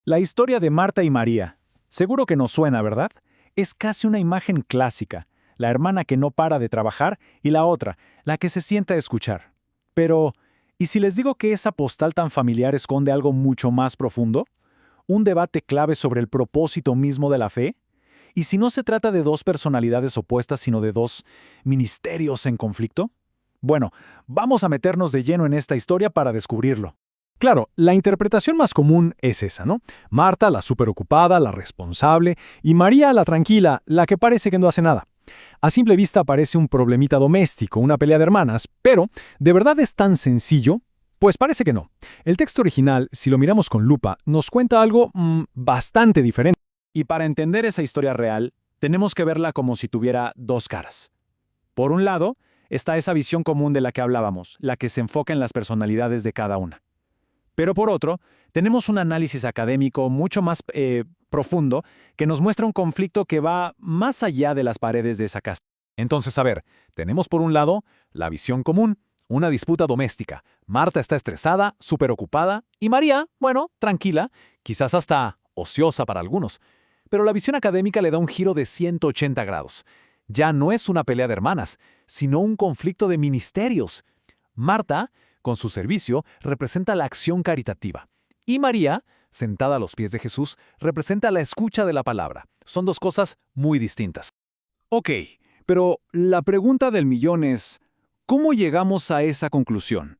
La historia de Marta y María. Seguro que nos suena, ¿verdad? Es casi una imagen clásica. La hermana que no para de trabajar y la otra, la que se sienta a escuchar. Pero, ¿y si les digo que esa postal tan familiar esconde algo mucho más profundo? ¿Un debate clave sobre el propósito mismo de la fe? ¿Y si no se trata de dos personalidades opuestas, sino de dos ministerios en conflicto? Bueno, vamos a meternos de lleno en esta historia para descubrirlo. Claro, la interpretación más común es esa, ¿no? Marta, la superocupada, la responsable, y María, la tranquila, la que parece que no hace nada. A simple vista parece un problemita doméstico, una pelea de hermanas, pero ¿de verdad es tan sencillo? Pues parece que no. El texto original, si lo miramos con lupa, nos cuenta algo bastante diferente. Y para entender esa historia real, tenemos que verla como si tuviera dos caras. Por un lado, está esa visión común de la que hablábamos, la que se enfoca en las personalidades de cada una. Pero por otro, tenemos un análisis académico mucho más profundo que nos muestra un conflicto que va más allá de las paredes de esa casa. Entonces, a ver, tenemos por un lado la visión común, una disputa doméstica. Marta está estresada, súper ocupada, y María, bueno, tranquila, quizás hasta ociosa para algunos. Pero la visión académica le da un giro de 180 grados. Ya no es una pelea de hermanas, sino un conflicto de ministerios. Marta, con su servicio, representa la acción caritativa. Y María, sentada a los pies de Jesús, representa la escucha de la palabra. Son dos cosas muy distintas. Ok, pero la pregunta del millón es, ¿cómo llegamos a esa conclusión?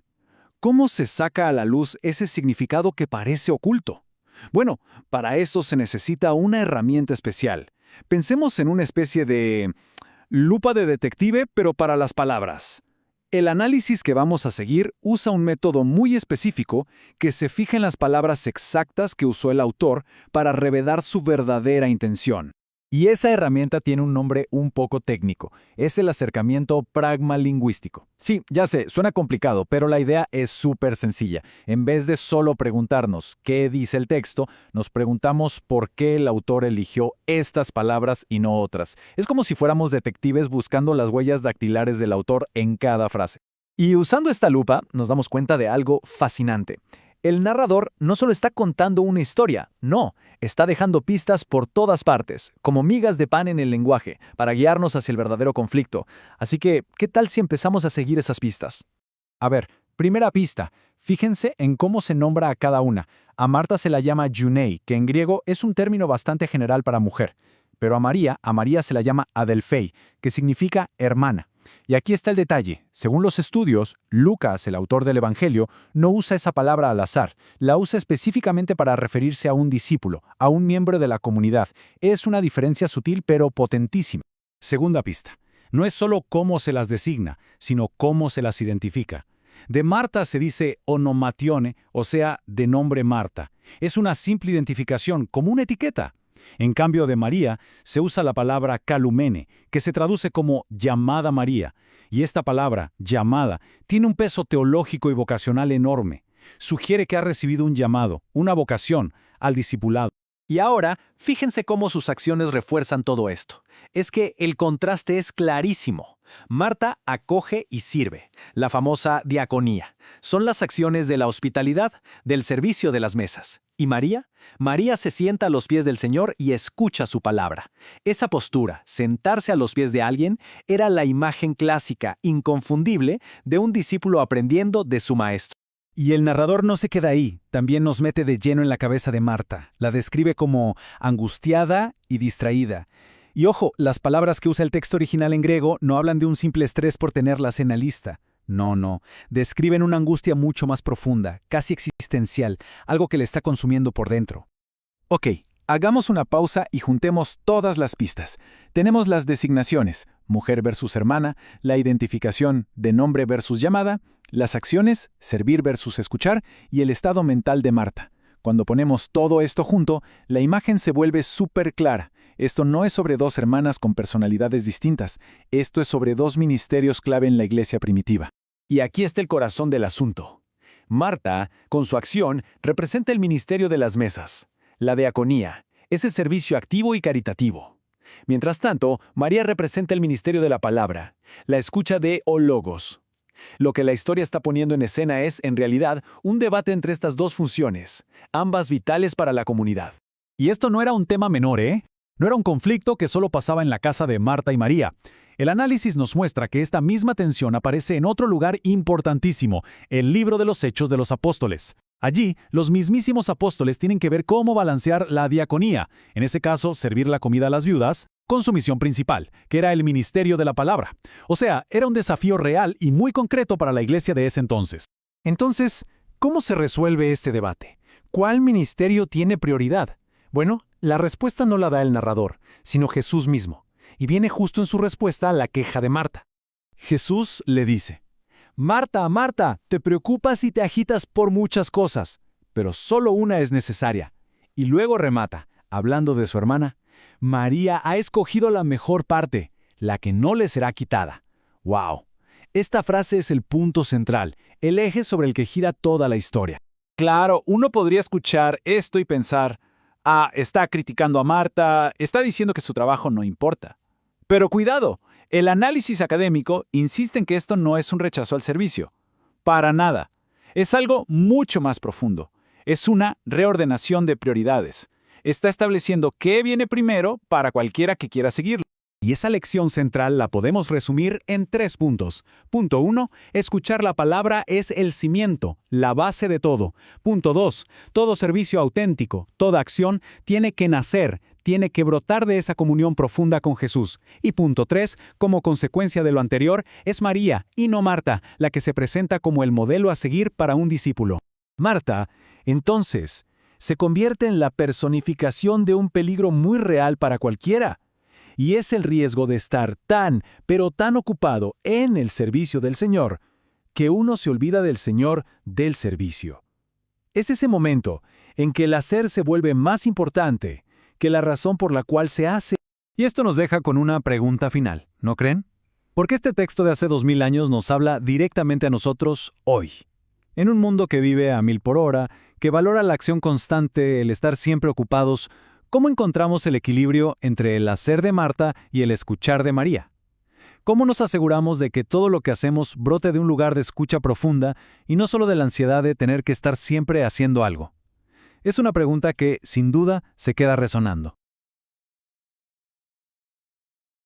¿Cómo se saca a la luz ese significado que parece oculto? Bueno, para eso se necesita una herramienta especial. Pensemos en una especie de lupa de detective, pero para las palabras. El análisis que vamos a seguir usa un método muy específico que se fija en las palabras exactas que usó el autor para revelar su verdadera intención. Y esa herramienta tiene un nombre un poco técnico. Es el acercamiento pragmalingüístico. Sí, ya sé, suena complicado, pero la idea es súper sencilla. En vez de solo preguntarnos qué dice el texto, nos preguntamos por qué el autor eligió estas palabras y no otras. Es como si fuéramos detectives buscando las huellas dactilares del autor en cada frase. Y usando esta lupa, nos damos cuenta de algo fascinante. El narrador no solo está contando una historia, no, está dejando pistas por todas partes, como migas de pan en el lenguaje, para guiarnos hacia el verdadero conflicto. Así que, ¿qué tal si empezamos a seguir esas pistas? A ver, primera pista, fíjense en cómo se nombra a cada una. A Marta se la llama Junei, que en griego es un término bastante general para mujer. Pero a María se la llama Adelphei, que significa hermana. Y aquí está el detalle. Según los estudios, Lucas, el autor del Evangelio, no usa esa palabra al azar. La usa específicamente para referirse a un discípulo, a un miembro de la comunidad. Es una diferencia sutil pero potentísima. Segunda pista. No es solo cómo se las designa, sino cómo se las identifica. De Marta se dice onomatione, o sea, de nombre Marta. Es una simple identificación, como una etiqueta. En cambio de María, se usa la palabra kalumene, que se traduce como llamada María. Y esta palabra, llamada, tiene un peso teológico y vocacional enorme. Sugiere que ha recibido un llamado, una vocación, al discipulado. Y ahora, fíjense cómo sus acciones refuerzan todo esto. Es que el contraste es clarísimo. Marta acoge y sirve, la famosa diaconía. Son las acciones de la hospitalidad, del servicio de las mesas. ¿Y María? María se sienta a los pies del Señor y escucha su palabra. Esa postura, sentarse a los pies de alguien, era la imagen clásica, inconfundible, de un discípulo aprendiendo de su maestro. Y el narrador no se queda ahí, también nos mete de lleno en la cabeza de Marta. La describe como angustiada y distraída. Y ojo, las palabras que usa el texto original en griego no hablan de un simple estrés por tenerlas en la lista. No, describen una angustia mucho más profunda, casi existencial, algo que le está consumiendo por dentro. Ok, hagamos una pausa y juntemos todas las pistas. Tenemos las designaciones, mujer versus hermana, la identificación de nombre versus llamada, las acciones, servir versus escuchar, y el estado mental de Marta. Cuando ponemos todo esto junto, la imagen se vuelve súper clara. Esto no es sobre dos hermanas con personalidades distintas, esto es sobre dos ministerios clave en la iglesia primitiva. Y aquí está el corazón del asunto. Marta, con su acción, representa el ministerio de las mesas, la diaconía, ese servicio activo y caritativo. Mientras tanto, María representa el ministerio de la palabra, la escucha de o logos. Lo que la historia está poniendo en escena es, en realidad, un debate entre estas dos funciones, ambas vitales para la comunidad. Y esto no era un tema menor, ¿eh? No era un conflicto que solo pasaba en la casa de Marta y María. El análisis nos muestra que esta misma tensión aparece en otro lugar importantísimo, el libro de los Hechos de los Apóstoles. Allí, los mismísimos apóstoles tienen que ver cómo balancear la diaconía, en ese caso, servir la comida a las viudas, con su misión principal, que era el ministerio de la palabra. O sea, era un desafío real y muy concreto para la iglesia de ese entonces. Entonces, ¿cómo se resuelve este debate? ¿Cuál ministerio tiene prioridad? Bueno, la respuesta no la da el narrador, sino Jesús mismo. Y viene justo en su respuesta a la queja de Marta. Jesús le dice: Marta, Marta, te preocupas y te agitas por muchas cosas, pero solo una es necesaria. Y luego remata, hablando de su hermana: María ha escogido la mejor parte, la que no le será quitada. ¡Wow! Esta frase es el punto central, el eje sobre el que gira toda la historia. Claro, uno podría escuchar esto y pensar, está criticando a Marta, está diciendo que su trabajo no importa. Pero cuidado, el análisis académico insiste en que esto no es un rechazo al servicio. Para nada. Es algo mucho más profundo. Es una reordenación de prioridades. Está estableciendo qué viene primero para cualquiera que quiera seguirlo. Y esa lección central la podemos resumir en 3 puntos. Punto 1, escuchar la palabra es el cimiento, la base de todo. Punto 2, todo servicio auténtico, toda acción tiene que nacer, tiene que brotar de esa comunión profunda con Jesús. Y punto 3, como consecuencia de lo anterior, es María, y no Marta, la que se presenta como el modelo a seguir para un discípulo. Marta, entonces, se convierte en la personificación de un peligro muy real para cualquiera. Y es el riesgo de estar tan, pero tan ocupado en el servicio del Señor, que uno se olvida del Señor del servicio. Es ese momento en que el hacer se vuelve más importante que la razón por la cual se hace. Y esto nos deja con una pregunta final, ¿no creen? Porque este texto de hace 2000 años nos habla directamente a nosotros hoy. En un mundo que vive a 1000 por hora, que valora la acción constante, el estar siempre ocupados, ¿cómo encontramos el equilibrio entre el hacer de Marta y el escuchar de María? ¿Cómo nos aseguramos de que todo lo que hacemos brote de un lugar de escucha profunda y no solo de la ansiedad de tener que estar siempre haciendo algo? Es una pregunta que, sin duda, se queda resonando.